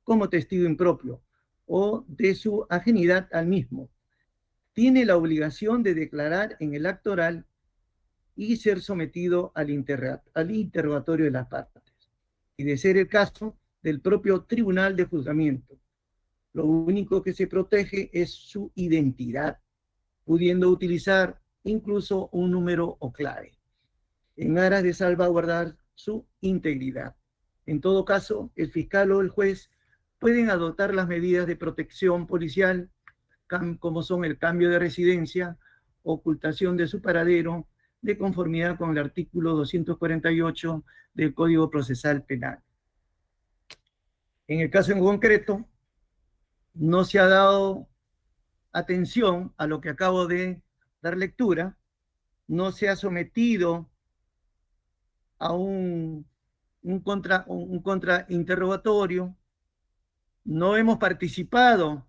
como testigo impropio o de su ajenidad al mismo. Tiene la obligación de declarar en el acto oral y ser sometido al interrogatorio de las partes, y de ser el caso, del propio tribunal de juzgamiento. Lo único que se protege es su identidad, pudiendo utilizar incluso un número o clave, en aras de salvaguardar su integridad. En todo caso, el fiscal o el juez pueden adoptar las medidas de protección policial, como son el cambio de residencia, ocultación de su paradero, de conformidad con el artículo 248 del Código Procesal Penal. En el caso en concreto, no se ha dado atención a lo que acabo de dar lectura, no se ha sometido a un contrainterrogatorio, no hemos participado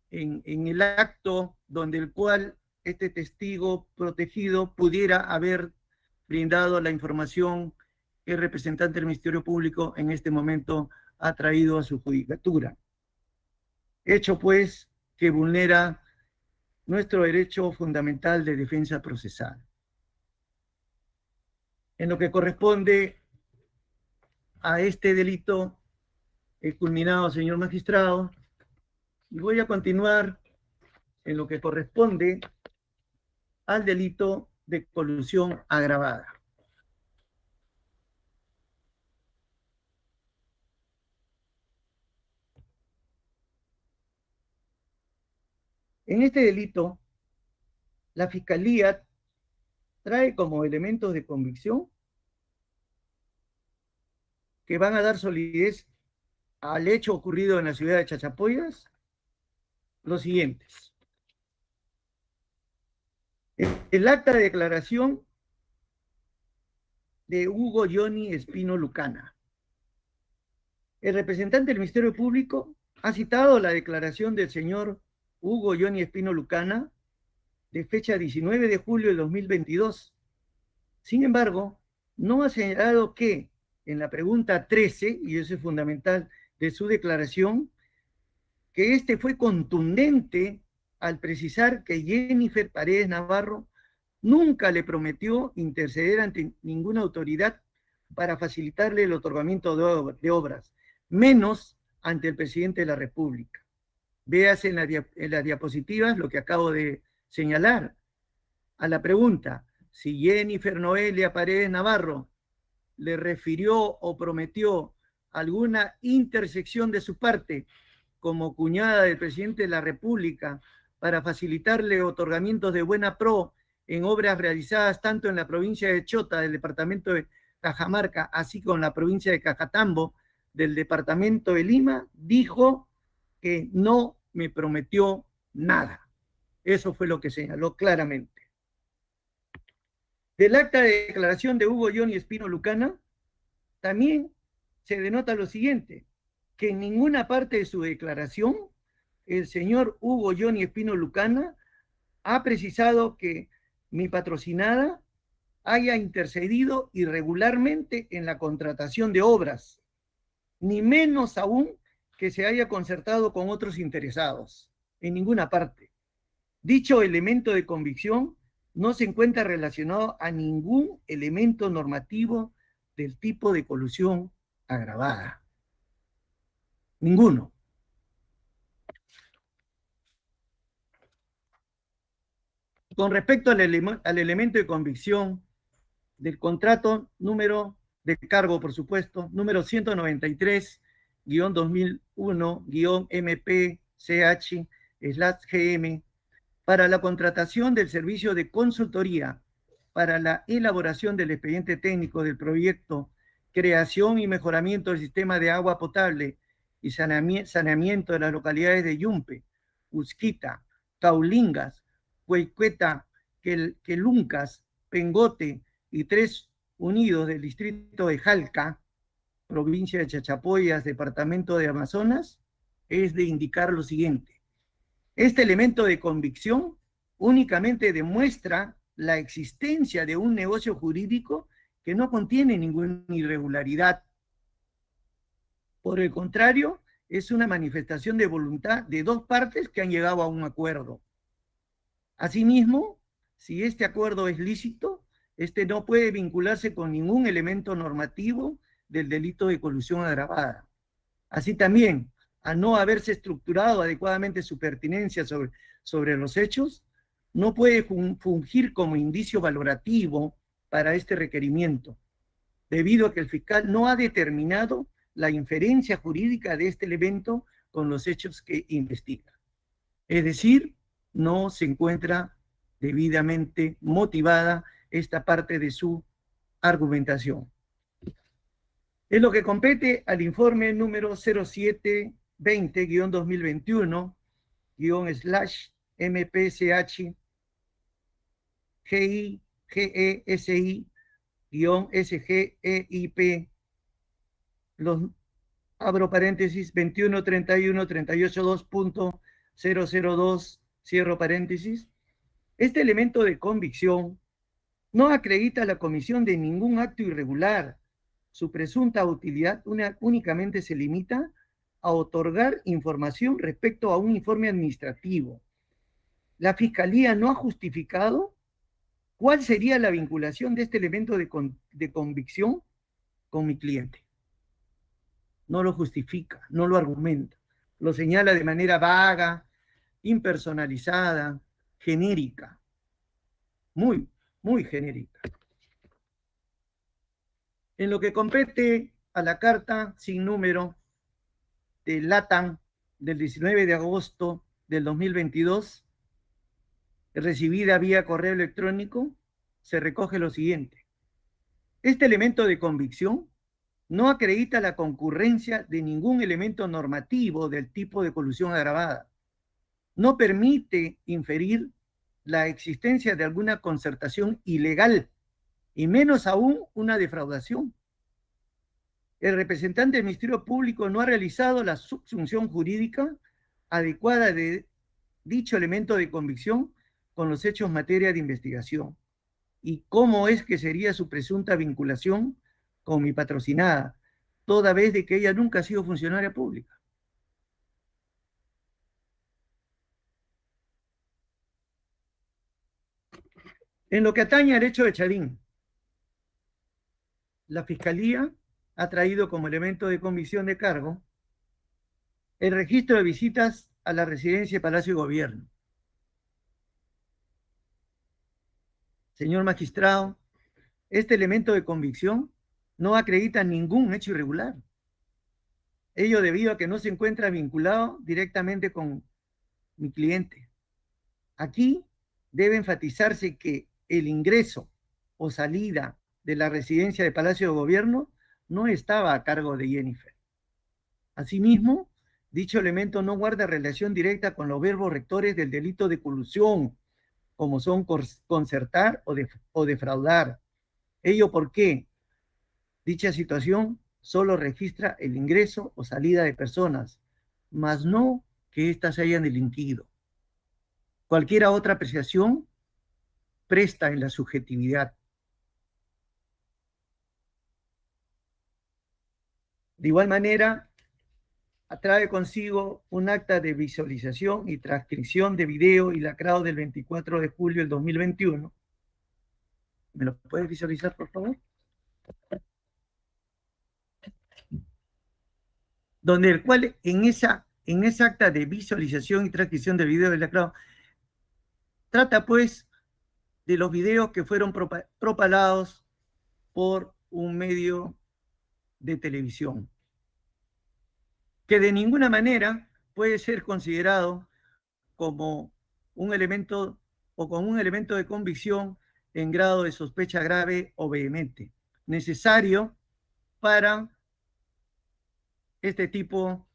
en el acto donde el cual este testigo protegido pudiera haber brindado la información que el representante del Ministerio Público en este momento ha traído a su judicatura. Hecho, pues, que vulnera nuestro derecho fundamental de defensa procesal. En lo que corresponde a este delito, he culminado, señor magistrado, y voy a continuar en lo que corresponde al delito de colusión agravada. En este delito, la Fiscalía trae como elementos de convicción que van a dar solidez al hecho ocurrido en la ciudad de Chachapoyas los siguientes. El acta de declaración de Hugo Johnny Espino Lucana. El representante del Ministerio Público ha citado la declaración del señor Hugo Johnny Espino Lucana de fecha 19 de julio de 2022. Sin embargo, no ha señalado que en la pregunta 13, y eso es fundamental de su declaración, que este fue contundente al precisar que Jennifer Paredes Navarro nunca le prometió interceder ante ninguna autoridad para facilitarle el otorgamiento de obras, menos ante el presidente de la República. Véase en las diapositivas lo que acabo de señalar. A la pregunta, si Jennifer Noelia Paredes Navarro le refirió o prometió alguna intersección de su parte como cuñada del presidente de la República para facilitarle otorgamientos de buena pro en obras realizadas tanto en la provincia de Chota del departamento de Cajamarca, así como en la provincia de Cajatambo del departamento de Lima, dijo que no me prometió nada. Eso fue lo que señaló claramente. Del acta de declaración de Hugo Johnny Espino Lucana, también se denota lo siguiente, que en ninguna parte de su declaración el señor Hugo Johnny Espino Lucana ha precisado que mi patrocinada haya intercedido irregularmente en la contratación de obras, ni menos aún que se haya concertado con otros interesados, en ninguna parte. Dicho elemento de convicción no se encuentra relacionado a ningún elemento normativo del tipo de colusión agravada. Ninguno. Con respecto al elemento de convicción del contrato número de cargo, por supuesto, número 193-2001-MPCH/GM, para la contratación del servicio de consultoría para la elaboración del expediente técnico del proyecto creación y mejoramiento del sistema de agua potable y saneamiento de las localidades de Yumpe, Usquita, Caulingas, Huaycueta, Queluncas, Pengote y Tres Unidos del distrito de Jalca, provincia de Chachapoyas, departamento de Amazonas, es de indicar lo siguiente. Este elemento de convicción únicamente demuestra la existencia de un negocio jurídico que no contiene ninguna irregularidad. Por el contrario, es una manifestación de voluntad de dos partes que han llegado a un acuerdo. Asimismo, si este acuerdo es lícito, este no puede vincularse con ningún elemento normativo del delito de colusión agravada. Así también, al no haberse estructurado adecuadamente su pertinencia sobre los hechos, no puede fungir como indicio valorativo para este requerimiento, debido a que el fiscal no ha determinado la inferencia jurídica de este elemento con los hechos que investiga. Es decir, no se encuentra debidamente motivada esta parte de su argumentación. En lo que compete al informe número 0720-2021-/MPCH GIGESI-SGEIP, los abro paréntesis 21 31 38 2.002 cierro paréntesis. Este elemento de convicción no acredita la comisión de ningún acto irregular. Su presunta utilidad únicamente se limita a otorgar información respecto a un informe administrativo. La Fiscalía no ha justificado cuál sería la vinculación de este elemento de convicción con mi cliente. No lo justifica, no lo argumenta. Lo señala de manera vaga, impersonalizada, genérica. Muy, muy genérica. En lo que compete a la carta sin número de LATAM del 19 de agosto del 2022, recibida vía correo electrónico, se recoge lo siguiente. Este elemento de convicción no acredita la concurrencia de ningún elemento normativo del tipo de colusión agravada. No permite inferir la existencia de alguna concertación ilegal y menos aún una defraudación. El representante del Ministerio Público no ha realizado la subsunción jurídica adecuada de dicho elemento de convicción con los hechos en materia de investigación. ¿Y cómo es que sería su presunta vinculación con mi patrocinada, toda vez de que ella nunca ha sido funcionaria pública? En lo que atañe al hecho de Chadín, la Fiscalía ha traído como elemento de convicción de cargo el registro de visitas a la residencia de Palacio de Gobierno. Señor magistrado, este elemento de convicción no acredita ningún hecho irregular. Ello debido a que no se encuentra vinculado directamente con mi cliente. Aquí debe enfatizarse que el ingreso o salida de la residencia de Palacio de Gobierno no estaba a cargo de Jennifer. Asimismo, dicho elemento no guarda relación directa con los verbos rectores del delito de colusión, como son concertar o defraudar. Ello porque dicha situación solo registra el ingreso o salida de personas, mas no que éstas hayan delinquido. Cualquier otra apreciación presta en la subjetividad. De igual manera, atrae consigo un acta de visualización y transcripción de video y lacrado del 24 de julio del 2021. ¿Me lo puedes visualizar, por favor? donde el cual en esa acta de visualización y transcripción del video del lacrado trata pues de los videos que fueron propalados por un medio de televisión, que de ninguna manera puede ser considerado como un elemento o como un elemento de convicción en grado de sospecha grave o vehemente, necesario para este tipo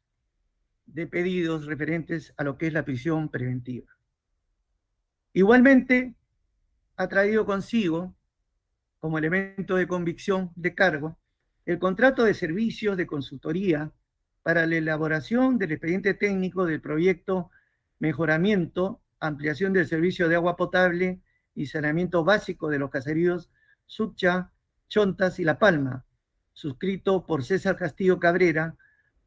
de pedidos referentes a lo que es la prisión preventiva. Igualmente, ha traído consigo, como elemento de convicción de cargo, el contrato de servicios de consultoría para la elaboración del expediente técnico del proyecto Mejoramiento, Ampliación del Servicio de Agua Potable y Saneamiento Básico de los Caseríos Succha, Chontas y La Palma, suscrito por César Castillo Cabrera,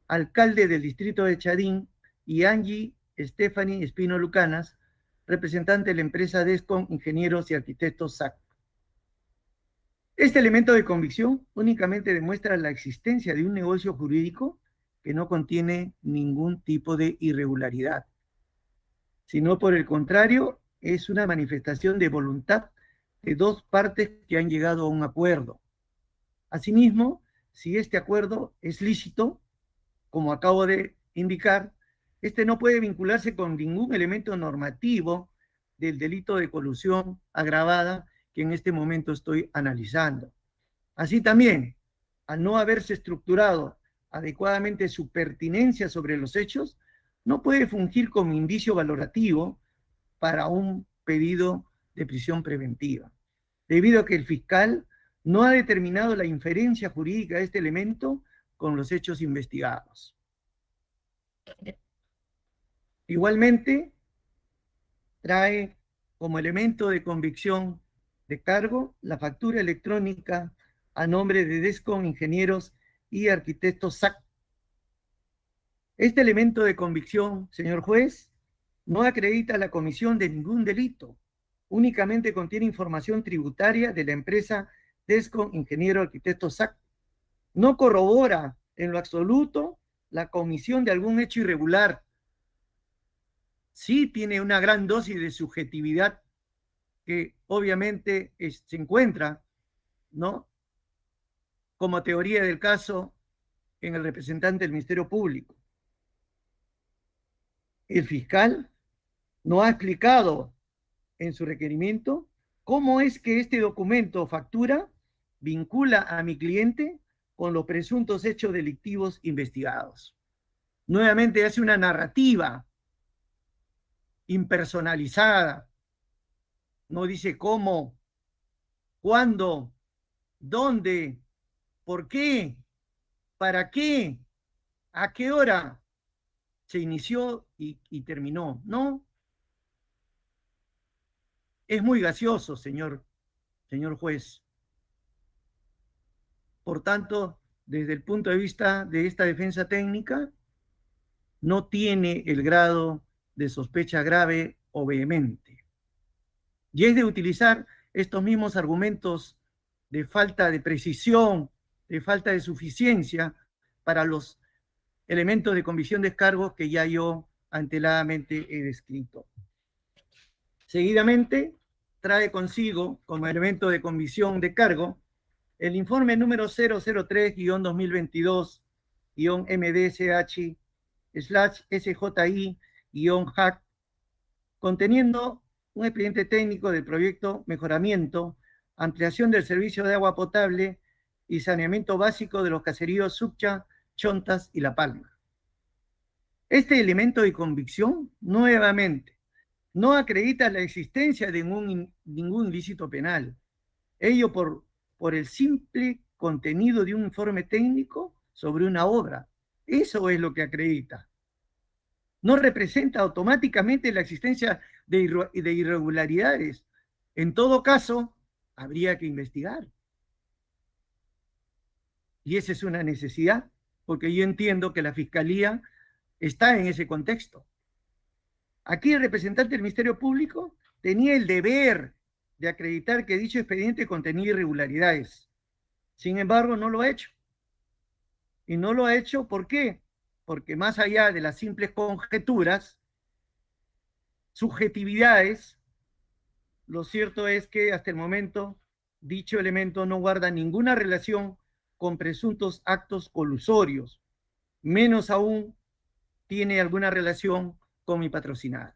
alcalde del distrito de Chadín, y Angie Stephanie Espino Lucanas, representante de la empresa Descom Ingenieros y Arquitectos SAC. Este elemento de convicción únicamente demuestra la existencia de un negocio jurídico que no contiene ningún tipo de irregularidad, sino por el contrario, es una manifestación de voluntad de dos partes que han llegado a un acuerdo. Asimismo, si este acuerdo es lícito, como acabo de indicar, este no puede vincularse con ningún elemento normativo del delito de colusión agravada que en este momento estoy analizando. Así también, al no haberse estructurado adecuadamente su pertinencia sobre los hechos, no puede fungir como indicio valorativo para un pedido de prisión preventiva, debido a que el fiscal no ha determinado la inferencia jurídica de este elemento con los hechos investigados. Igualmente, trae como elemento de convicción de cargo la factura electrónica a nombre de Descom Ingenieros y Arquitectos SAC. Este elemento de convicción, señor juez, no acredita la comisión de ningún delito, únicamente contiene información tributaria de la empresa Descom Ingeniero Arquitecto SAC. No corrobora en lo absoluto la comisión de algún hecho irregular. Sí tiene una gran dosis de subjetividad que obviamente se encuentra, ¿no?, como teoría del caso en el representante del Ministerio Público. El fiscal no ha explicado en su requerimiento cómo es que este documento o factura vincula a mi cliente con los presuntos hechos delictivos investigados. Nuevamente hace una narrativa impersonalizada. No dice cómo, cuándo, dónde, por qué, para qué, a qué hora se inició y terminó. No. Es muy gaseoso, señor juez. Por tanto, desde el punto de vista de esta defensa técnica, no tiene el grado de sospecha grave o vehemente. Y es de utilizar estos mismos argumentos de falta de precisión, de falta de suficiencia para los elementos de convicción de descargo que ya yo anteladamente he descrito. Seguidamente, trae consigo como elemento de convicción de cargo el informe número 003-2022-MDSH/SJI-HAC, conteniendo un expediente técnico del proyecto Mejoramiento, Ampliación del Servicio de Agua Potable y Saneamiento Básico de los Caseríos Succha, Chontas y La Palma. Este elemento de convicción, nuevamente, no acredita la existencia de ningún ilícito penal. Ello por el simple contenido de un informe técnico sobre una obra. Eso es lo que acredita. No representa automáticamente la existencia de irregularidades. En todo caso, habría que investigar. Y esa es una necesidad, porque yo entiendo que la Fiscalía está en ese contexto. Aquí el representante del Ministerio Público tenía el deber de acreditar que dicho expediente contenía irregularidades. Sin embargo, no lo ha hecho. Y no lo ha hecho, ¿por qué? porque más allá de las simples conjeturas, subjetividades, lo cierto es que hasta el momento dicho elemento no guarda ninguna relación con presuntos actos colusorios, menos aún tiene alguna relación con mi patrocinada.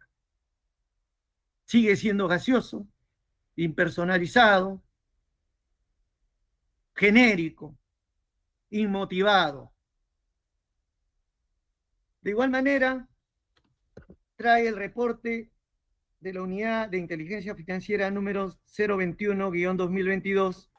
Sigue siendo gaseoso, impersonalizado, genérico, inmotivado. De igual manera, trae el reporte de la Unidad de Inteligencia Financiera número 021-2022,